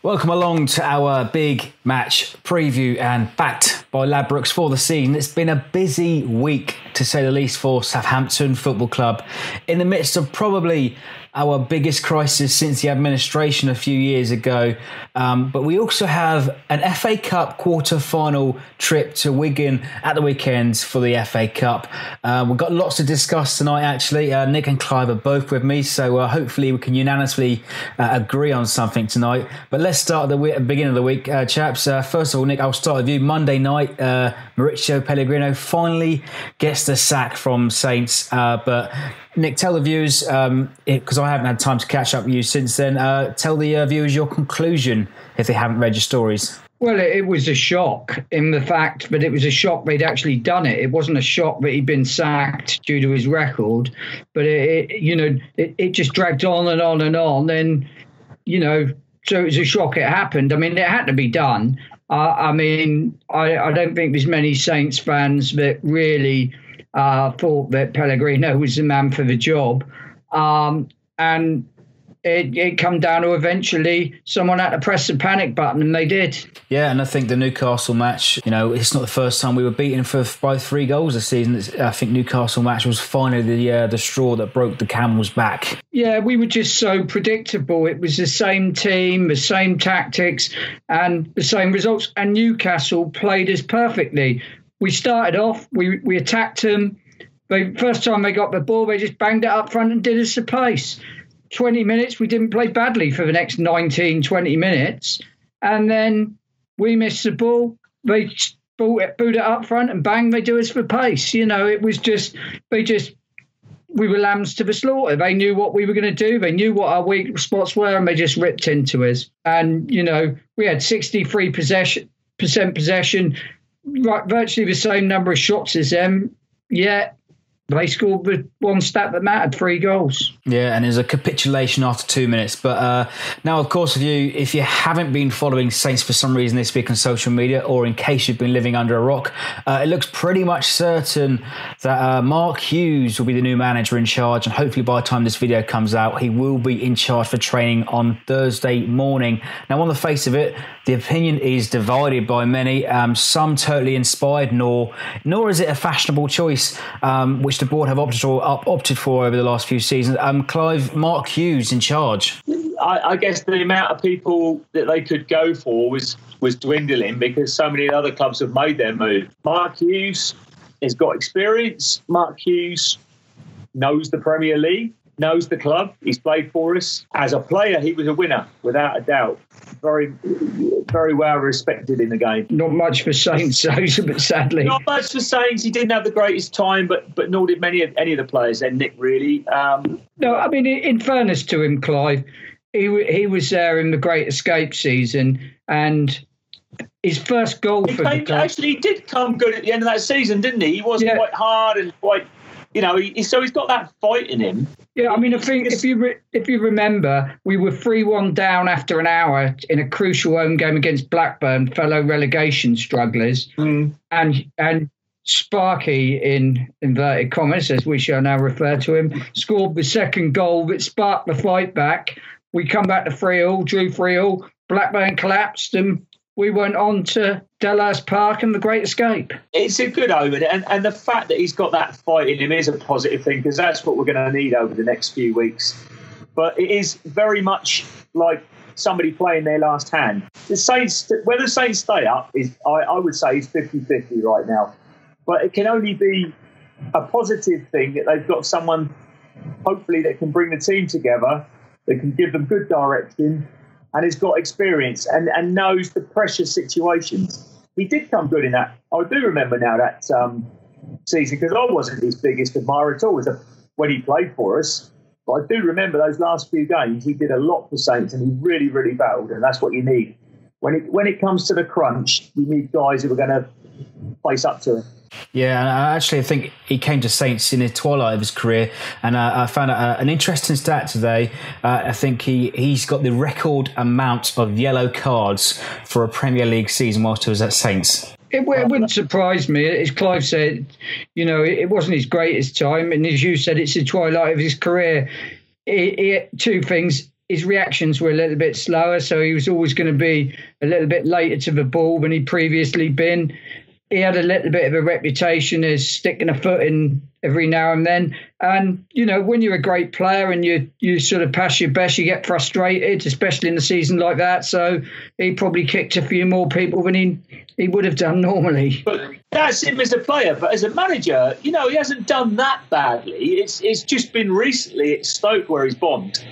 Welcome along to our big match preview and backed by Ladbrokes for the season. It's been a busy week, to say the least, for Southampton Football Club in the midst of probably our biggest crisis since the administration a few years ago. But we also have an FA Cup quarter-final trip to Wigan at the weekends for the FA Cup. We've got lots to discuss tonight, actually. Nick and Clive are both with me, so hopefully we can unanimously agree on something tonight. But let's start at the beginning of the week, chaps. First of all, Nick, I'll start with you. Monday night, Mauricio Pellegrino finally gets the sack from Saints. But Nick, tell the viewers, because I haven't had time to catch up with you since then, tell the viewers your conclusion if they haven't read your stories. Well, it was a shock in the fact that it was a shock they'd actually done it. It wasn't a shock that he'd been sacked due to his record, but it just dragged on and on and on. And, so it was a shock it happened. I mean, it had to be done. I don't think there's many Saints fans that really thought that Pellegrino was the man for the job. And it come down to eventually someone had to press the panic button, and they did. Yeah, and I think the Newcastle match, it's not the first time we were beaten by 3 goals this season. I think Newcastle match was finally the straw that broke the camel's back. Yeah, we were just so predictable. It was the same team, the same tactics, and the same results. And Newcastle played us perfectly. We started off, we attacked them. First time they got the ball, they just banged it up front and did us a pace. 20 minutes, we didn't play badly for the next 19, 20 minutes. And then we missed the ball. They booed it up front and bang, they do us for pace. It was just, we were lambs to the slaughter. They knew what we were going to do. They knew what our weak spots were, and they just ripped into us. And, we had 63% possession, virtually the same number of shots as them, yet they scored the one stat that mattered, 3 goals. Yeah, and it was a capitulation after 2 minutes. But now, of course, if you haven't been following Saints for some reason this week on social media, or in case you've been living under a rock, it looks pretty much certain that Mark Hughes will be the new manager in charge. And hopefully by the time this video comes out, he will be in charge for training on Thursday morning. Now, on the face of it, the opinion is divided by many, some totally inspired, nor is it a fashionable choice, which the board have opted for over the last few seasons. Clive, Mark Hughes in charge. I guess the amount of people that they could go for was dwindling because so many other clubs have made their move. Mark Hughes has got experience. Mark Hughes knows the Premier League, knows the club. He's played for us. As a player, he was a winner, without a doubt. Very, very well respected in the game. Not much for Saints, but sadly. Not much for Saints. He didn't have the greatest time, but nor did any of the players then, Nick, really. No, I mean, in fairness to him, Clive, he was there in the Great Escape season, and his first goal for the club. Actually, he did come good at the end of that season, didn't he? He was quite hard and quite... so he's got that fight in him. Yeah, I mean, I think if you remember, we were 3-1 down after an hour in a crucial home game against Blackburn, fellow relegation strugglers, and Sparky, in inverted commas, as we shall now refer to him, scored the second goal that sparked the fight back. We come back to 3-3, drew 3-3. Blackburn collapsed, and we went on to Delhurst Park and the Great Escape. It's a good omen, and the fact that he's got that fight in him is a positive thing, because that's what we're going to need over the next few weeks. But it is very much like somebody playing their last hand. The Saints, whether the Saints stay up, I would say is 50-50 right now. But it can only be a positive thing that they've got someone, hopefully, that can bring the team together, that can give them good direction, and has got experience and knows the pressure situations. He did come good in that. I do remember now that season, because I wasn't his biggest admirer at all when he played for us. But I do remember those last few games. He did a lot for Saints, and he really, really battled, and that's what you need. When it comes to the crunch, you need guys who are going to face up to it. Yeah, and I think he came to Saints in the twilight of his career, and I found an interesting stat today. I think he's got the record amount of yellow cards for a Premier League season whilst he was at Saints. It wouldn't surprise me. As Clive said, it wasn't his greatest time, and as you said, it's the twilight of his career. Two things. his reactions were a little bit slower, so he was always going to be a little bit later to the ball than he'd previously been. He had a little bit of a reputation as sticking a foot in every now and then. And, you know, when you're a great player and you sort of pass your best, you get frustrated, especially in a season like that. So he probably kicked a few more people than he would have done normally. But that's him as a player. But as a manager, you know, he hasn't done that badly. It's just been recently at Stoke where he's bombed.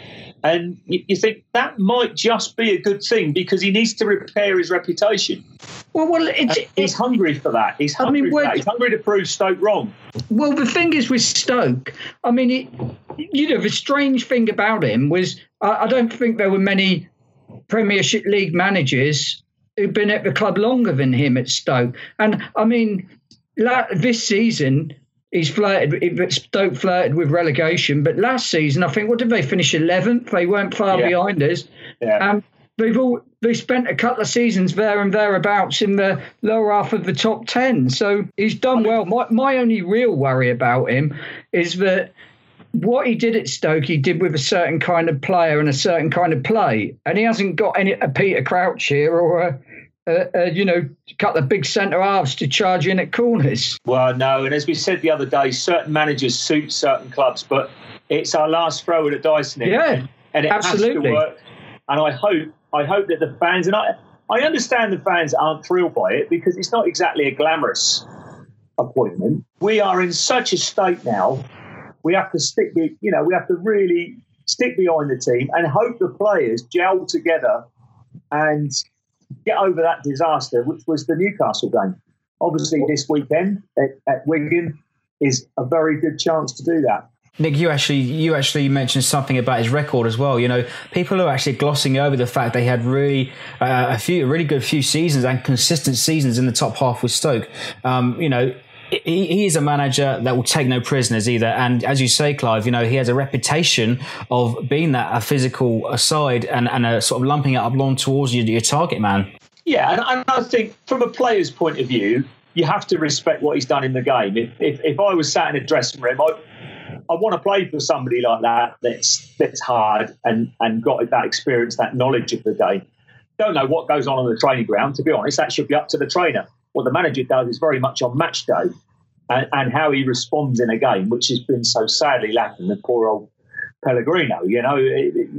And you think that might just be a good thing because he needs to repair his reputation. Well, he's hungry for that. He's hungry for that. He's hungry to prove Stoke wrong. Well, the thing is with Stoke, I mean, the strange thing about him was I don't think there were many Premiership League managers who'd been at the club longer than him at Stoke. And, I mean, this season, Stoke flirted with relegation, but last season, I think, what did they finish 11th? They weren't far behind us. Yeah. They spent a couple of seasons there and thereabouts in the lower half of the top 10. So he's done well. My only real worry about him is that what he did at Stoke, he did with a certain kind of player and a certain kind of play. And he hasn't got a Peter Crouch here or a couple of big centre halves to charge in at corners. Well, no, and as we said the other day, certain managers suit certain clubs, but it's our last throw of the dice, Nick. Yeah, and it absolutely. has to work. And I hope that the fans, and I understand the fans aren't thrilled by it because it's not exactly a glamorous appointment. We are in such a state now. We have to really stick behind the team and hope the players gel together and get over that disaster, which was the Newcastle game. Obviously, this weekend at Wigan is a very good chance to do that. Nick, you actually mentioned something about his record as well. You know, people are actually glossing over the fact they had really a really good few seasons and consistent seasons in the top half with Stoke. He is a manager that will take no prisoners either. And as you say, Clive, you know, he has a reputation of being a physical side and a sort of lumping it up long towards your target man. Yeah, and I think from a player's point of view, you have to respect what he's done in the game. If I was sat in a dressing room, I want to play for somebody like that that's hard and got that experience, that knowledge of the game. Don't know what goes on the training ground, to be honest. That should be up to the trainer. What the manager does is very much on match day and how he responds in a game, which has been so sadly lacking with poor old Pellegrino. You know,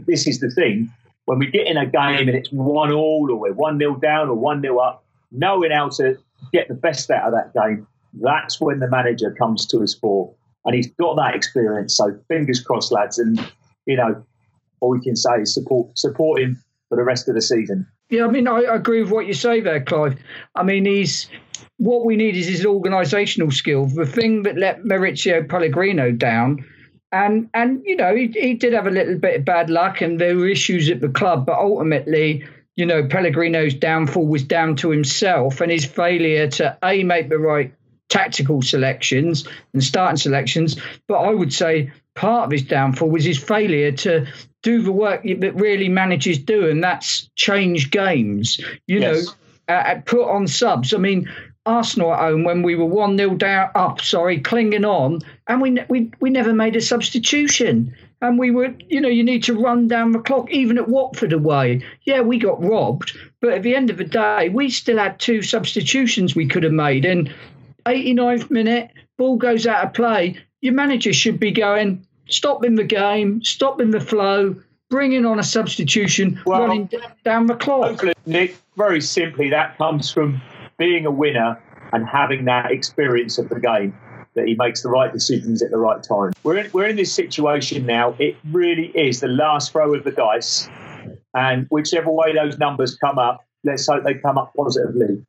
this is the thing. When we get in a game and it's 1-1 or we're 1-0 down or 1-0 up, knowing how to get the best out of that game, that's when the manager comes to his fore. And he's got that experience. So fingers crossed, lads. And, you know, all we can say is support him for the rest of the season. Yeah, I mean, I agree with what you say there, Clive. I mean, what we need is his organisational skill. The thing that let Mauricio Pellegrino down, and you know, he did have a little bit of bad luck and there were issues at the club, but ultimately, you know, Pellegrino's downfall was down to himself and his failure to, make the right tactical selections and starting selections. But I would say part of his downfall was his failure to do the work that really managers do, and that's change games. You know, put on subs. I mean, Arsenal at home when we were 1-0 clinging on, and we never made a substitution. And we were, you know, you need to run down the clock, even at Watford away. Yeah, we got robbed, but at the end of the day, we still had 2 substitutions we could have made. And 89th minute, ball goes out of play. Your manager should be going, stopping the game, stopping the flow, bringing on a substitution, running down the clock. Hopefully, Nick, very simply, that comes from being a winner and having that experience of the game, that he makes the right decisions at the right time. We're in this situation now. It really is the last throw of the dice. And whichever way those numbers come up, let's hope they come up positively.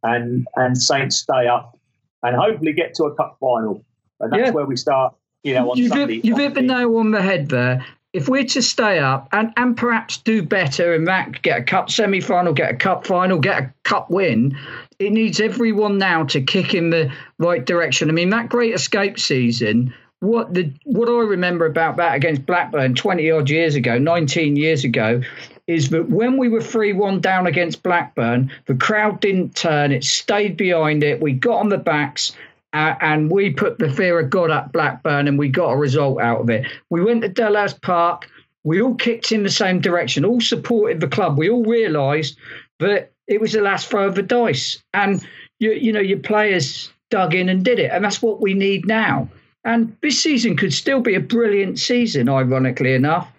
And Saints stay up and hopefully get to a cup final. And that's where we start, you know, on Sunday. You've hit the nail on the head there. If we're to stay up and perhaps do better in that, get a cup semi-final, get a cup final, get a cup win, it needs everyone now to kick in the right direction. I mean, that Great Escape season, what I remember about that against Blackburn 20-odd years ago, 19 years ago, is that when we were 3-1 down against Blackburn, the crowd didn't turn. It stayed behind it. We got on the backs and we put the fear of God at Blackburn and we got a result out of it. We went to Delhurst Park. we all kicked in the same direction, all supported the club. We all realised that it was the last throw of the dice. And, your players dug in and did it. And that's what we need now. And this season could still be a brilliant season, ironically enough.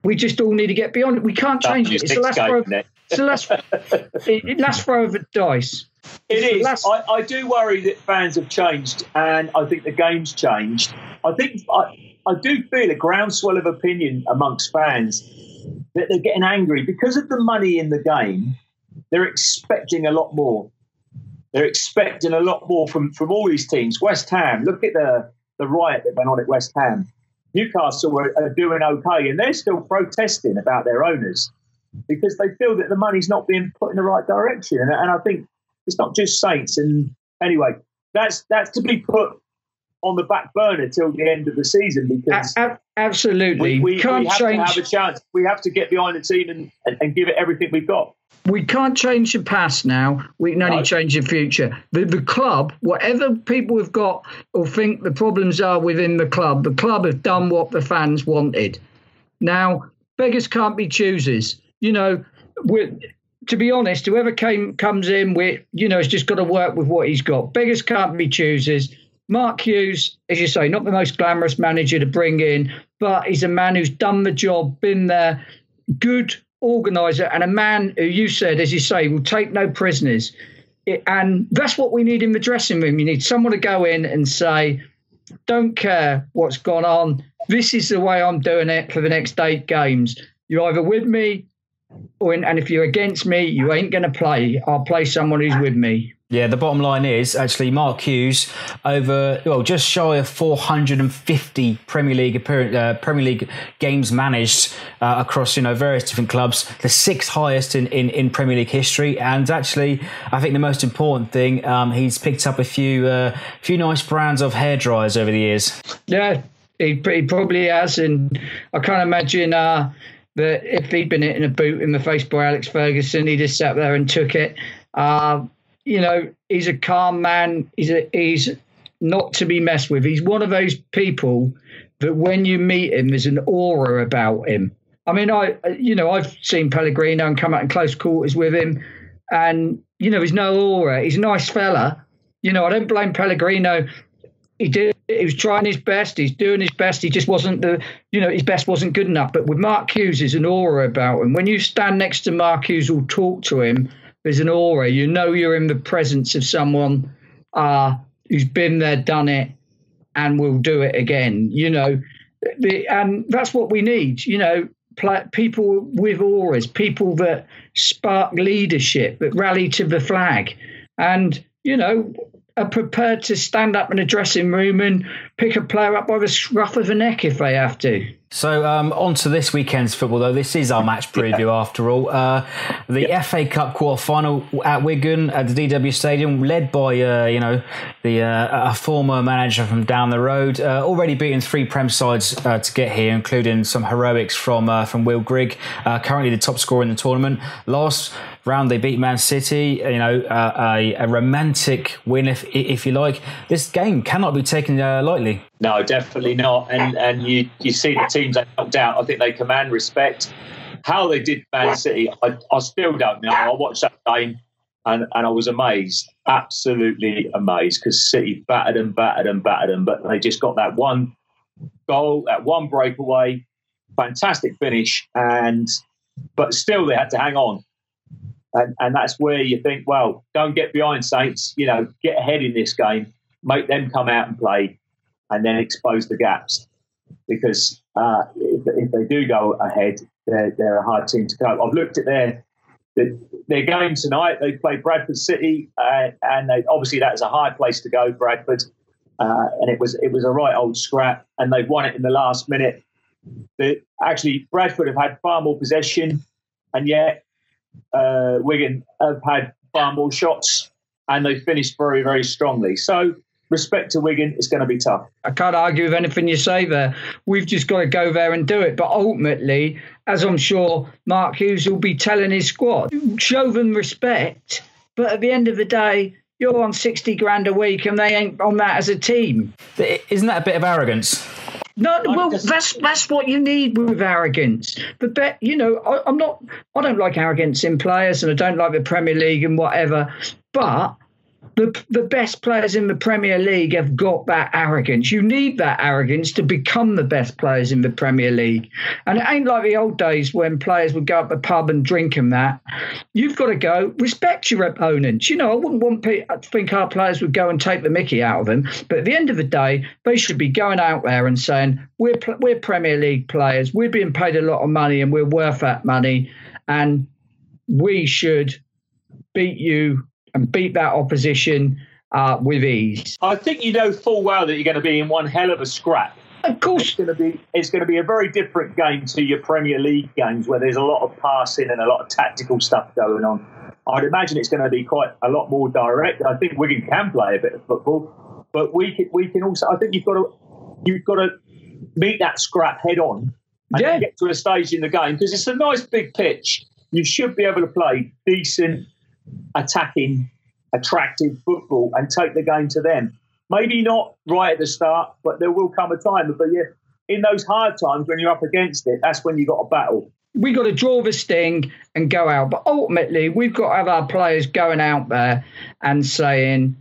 We just all need to get beyond it. We can't change it. It's the last throw. It's the last throw of the dice. It is. I do worry that fans have changed, and I think the game's changed. I do feel a groundswell of opinion amongst fans that they're getting angry because of the money in the game. They're expecting a lot more. They're expecting a lot more from all these teams. West Ham, look at the riot that went on at West Ham. Newcastle are doing okay, and they're still protesting about their owners because they feel that the money's not being put in the right direction. And I think it's not just Saints. And anyway, that's to be put on the back burner till the end of the season because absolutely we can't have change. To have a chance. We have to get behind the team and give it everything we've got. We can't change the past now. We can only change the future. The club, whatever people have got or think the problems are within the club have done what the fans wanted. Now, beggars can't be choosers. To be honest, whoever comes in, has just got to work with what he's got. Beggars can't be choosers. Mark Hughes, as you say, not the most glamorous manager to bring in, but he's a man who's done the job, been there, good organiser, and a man who you said, as you say, will take no prisoners. And that's what we need in the dressing room. You need someone to go in and say, don't care what's gone on. This is the way I'm doing it for the next 8 games. You're either with me, and if you're against me, you ain't going to play. I'll play someone who's with me. Yeah, the bottom line is actually Mark Hughes just shy of 450 Premier League games managed across various different clubs, the 6th highest in Premier League history, and actually I think the most important thing, he's picked up a few nice brands of hairdryers over the years. Yeah, he probably has, and I can't imagine that if he'd been hit in a boot in the face by Alex Ferguson, he just sat there and took it. He's a calm man. He's not to be messed with. He's one of those people that when you meet him, there's an aura about him. I mean, I've seen Pellegrino and come out in close quarters with him, and there's no aura. He's a nice fella. I don't blame Pellegrino. He was trying his best. He's doing his best. He just wasn't his best wasn't good enough. But with Mark Hughes, there's an aura about him. When you stand next to Mark Hughes or talk to him, there's an aura. You're in the presence of someone who's been there, done it, and will do it again. And that's what we need. People with auras, people that spark leadership, that rally to the flag, and are prepared to stand up in a dressing room and pick a player up by the scruff of the neck if they have to. So on to this weekend's football, though. This is our match preview after all. The FA Cup quarter-final at Wigan at the DW Stadium, led by a former manager from down the road. Already beaten 3 Prem sides to get here, including some heroics from Will Grigg, currently the top scorer in the tournament. Last round they beat Man City, a romantic win if you like. This game cannot be taken lightly. No, definitely not. And you see the teams they knocked out. I think they command respect. How they did Man City, I still don't know. I watched that game and I was amazed, absolutely amazed, because City battered them. But they just got that one goal, that one breakaway, fantastic finish, but still they had to hang on. And that's where you think, well, don't get behind Saints. Get ahead in this game, make them come out and play, and then expose the gaps. Because if they do go ahead, they're a hard team to cope. I've looked at their game tonight. They played Bradford City, and obviously that is a hard place to go, Bradford. And it was a right old scrap, and they won it in the last minute. Actually, Bradford have had far more possession, and yet Wigan have had far more shots, and they finished very, very strongly. So respect to Wigan, it's going to be tough. I can't argue with anything you say there. We've just got to go there and do it. But ultimately, as I'm sure Mark Hughes will be telling his squad, show them respect. But at the end of the day, you're on 60 grand a week and they ain't on that as a team. Isn't that a bit of arrogance? No, well, that's what you need with arrogance. But I don't like arrogance in players, and I don't like the Premier League and whatever. But the best players in the Premier League have got that arrogance. You need that arrogance to become the best players in the Premier League. And it ain't like the old days when players would go up the pub and drink and that. You've got to go respect your opponents. I wouldn't think our players would go and take the mickey out of them. But at the end of the day, they should be going out there and saying, we're Premier League players. We're being paid a lot of money and we're worth that money. And we should beat you and beat that opposition with ease. I think you know full well that you're going to be in one hell of a scrap. Of course. It's going to be a very different game to your Premier League games where there's a lot of passing and a lot of tactical stuff going on. I'd imagine it's going to be quite a lot more direct. I think Wigan can play a bit of football, but we can also. I think you've got to meet that scrap head on and then get to a stage in the game because it's a nice big pitch. You should be able to play decent, attacking, attractive football and take the game to them. Maybe not right at the start, but there will come a time. But in those hard times when you're up against it, that's when you've got to battle. We've got to draw the sting and go out. But ultimately, we've got to have our players going out there and saying,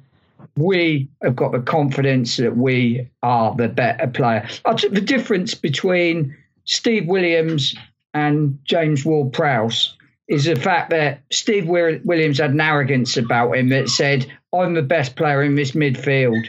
we have got the confidence that we are the better player. The difference between Steve Williams and James Ward-Prowse is the fact that Steve Williams had an arrogance about him that said, I'm the best player in this midfield.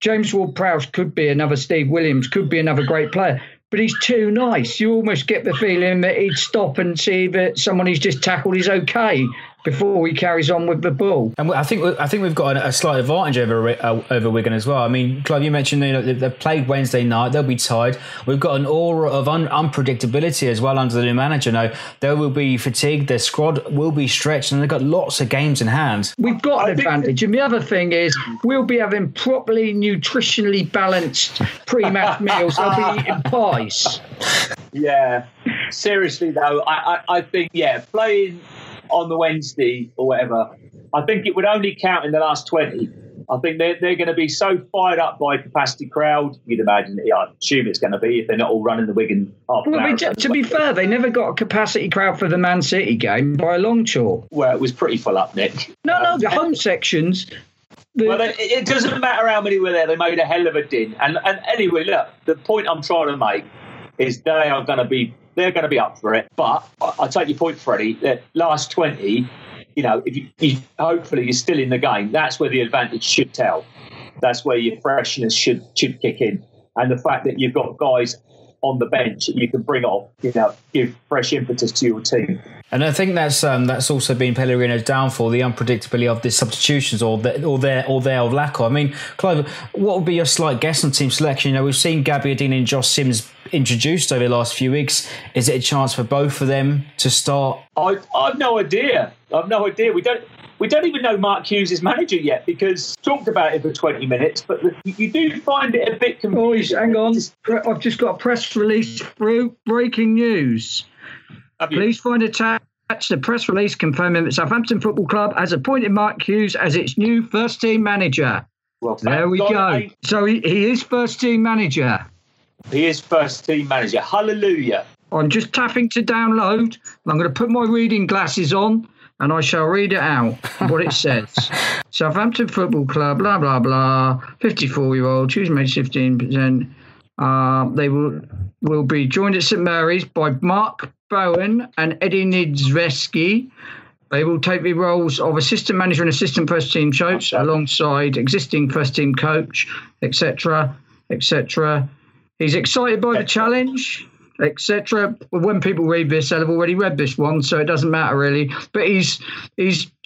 James Ward-Prowse could be another Steve Williams, could be another great player, but he's too nice. You almost get the feeling that he'd stop and see that someone he's just tackled is okay before he carries on with the ball. And I think we've got a slight advantage over Wigan as well. I mean, Clive, you mentioned they played Wednesday night. They'll be tired. We've got an aura of unpredictability as well under the new manager. Now, they will be fatigued. Their squad will be stretched, and they've got lots of games in hand. We've got an advantage. And the other thing is we'll be having properly nutritionally balanced pre-match meals. They'll be eating pies. Yeah. Seriously, though, I think, playing on the Wednesday or whatever, I think it would only count in the last 20. I think they're going to be so fired up by capacity crowd. You'd imagine, I assume it's going to be if they're not all running the Wigan half an hour. To be fair, they never got a capacity crowd for the Man City game by a long chalk. Well, it was pretty full up, Nick. No, the home sections. It doesn't matter how many were there. They made a hell of a din. And anyway, look, the point I'm trying to make is they're going to be up for it. But I take your point, Freddie, that last 20, if you hopefully you're still in the game, that's where the advantage should tell. That's where your freshness should kick in. And the fact that you've got guys on the bench that you can bring off, give fresh impetus to your team. And I think that's also been Pellegrino's downfall, the unpredictability of the substitutions or their lack of. I mean, Clive, what would be your slight guess on team selection? We've seen Gabbiadini and Josh Sims introduced over the last few weeks. Is it a chance for both of them to start? I've no idea. We don't even know Mark Hughes is manager yet because talked about it for 20 minutes, but you do find it a bit confusing. Boys, hang on. I've just got a press release through. Breaking news. Please find attached a press release confirming that Southampton Football Club has appointed Mark Hughes as its new first-team manager. Well, there we go. So he is first-team manager. He is first-team manager. Hallelujah. I'm just tapping to download. I'm going to put my reading glasses on and I shall read it out, what it says. Southampton Football Club, blah, blah, blah, 54-year-old, Hughes made 15%. They will be joined at St Mary's by Mark Bowen and Eddie Niedzweski. They will take the roles of assistant manager and assistant first-team coach alongside existing first-team coach, etc., etc. He's excited by the challenge, etc. When people read this, they'll have already read this one, so it doesn't matter really. But he's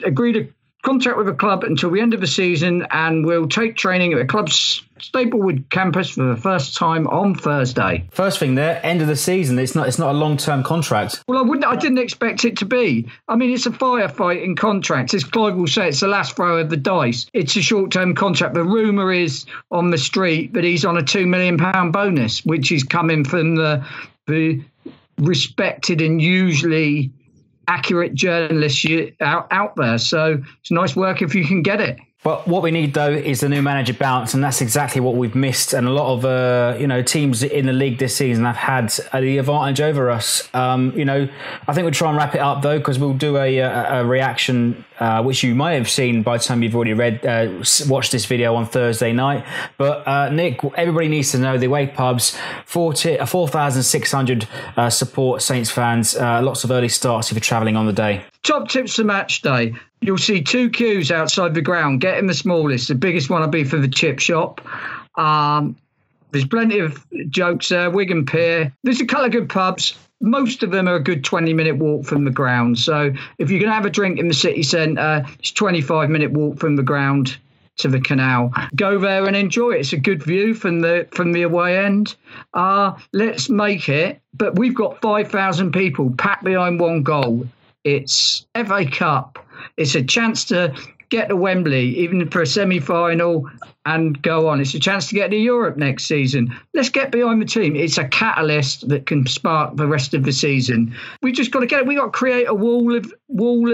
agreed a contract with the club until the end of the season and will take training at the club's Staplewood campus for the first time on Thursday. First thing there, end of the season. It's not a long-term contract. Well, I didn't expect it to be. I mean, it's a firefighting contract. As Clive will say, it's the last throw of the dice. It's a short-term contract. The rumour is on the street that he's on a £2 million bonus, which is coming from the respected and usually accurate journalists out there. So it's nice work if you can get it. But what we need, though, is the new manager bounce, and that's exactly what we've missed. And a lot of teams in the league this season have had the advantage over us. I think we'll try and wrap it up, though, because we'll do a reaction, which you might have seen by the time you've already watched this video on Thursday night. But Nick, everybody needs to know the away pubs, 4,600 support Saints fans. Lots of early starts if you're travelling on the day. Top tips for match day. You'll see 2 queues outside the ground. Get in the smallest. The biggest one will be for the chip shop. There's plenty of jokes there. Wigan Pier. There's a couple of good pubs. Most of them are a good 20-minute walk from the ground. So if you're going to have a drink in the city centre, it's a 25-minute walk from the ground to the canal. Go there and enjoy it. It's a good view from the away end. Let's make it. But we've got 5,000 people packed behind one goal. It's FA Cup. It's a chance to get to Wembley, even for a semi-final, and go on. It's a chance to get to Europe next season. Let's get behind the team. It's a catalyst that can spark the rest of the season. We just got to get it. We got to create a wall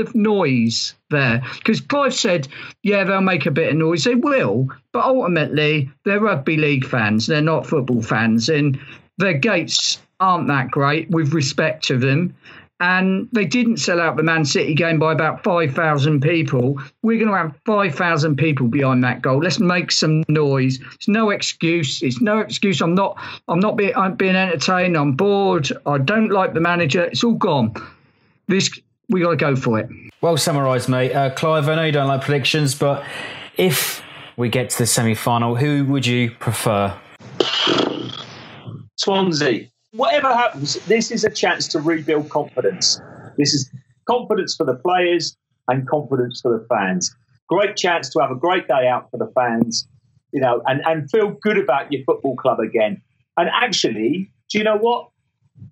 of noise there. Because Clive said, yeah, they'll make a bit of noise. They will, but ultimately they're rugby league fans. They're not football fans, and their gates aren't that great. With respect to them. And they didn't sell out the Man City game by about 5,000 people. We're going to have 5,000 people behind that goal. Let's make some noise. It's no excuse. It's no excuse. I'm being entertained. I'm bored. I don't like the manager. It's all gone. We got to go for it. Well summarised, mate. Clive, I know you don't like predictions, but if we get to the semi-final, who would you prefer? Swansea. Whatever happens, this is a chance to rebuild confidence. This is confidence for the players and confidence for the fans. Great chance to have a great day out for the fans, and feel good about your football club again. And actually, do you know what?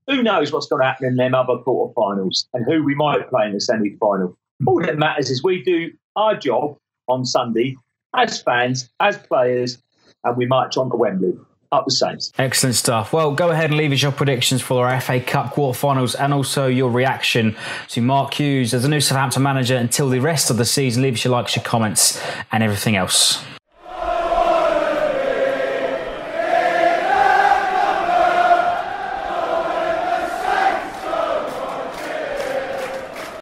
Who knows what's going to happen in them other quarterfinals and who we might play in the semi-final. All that matters is we do our job on Sunday as fans, as players, and we march on to Wembley. Up the Saints. Excellent stuff. Well, go ahead and leave us your predictions for our FA Cup quarterfinals and also your reaction to Mark Hughes as the new Southampton manager until the rest of the season. Leave us your likes, your comments and everything else.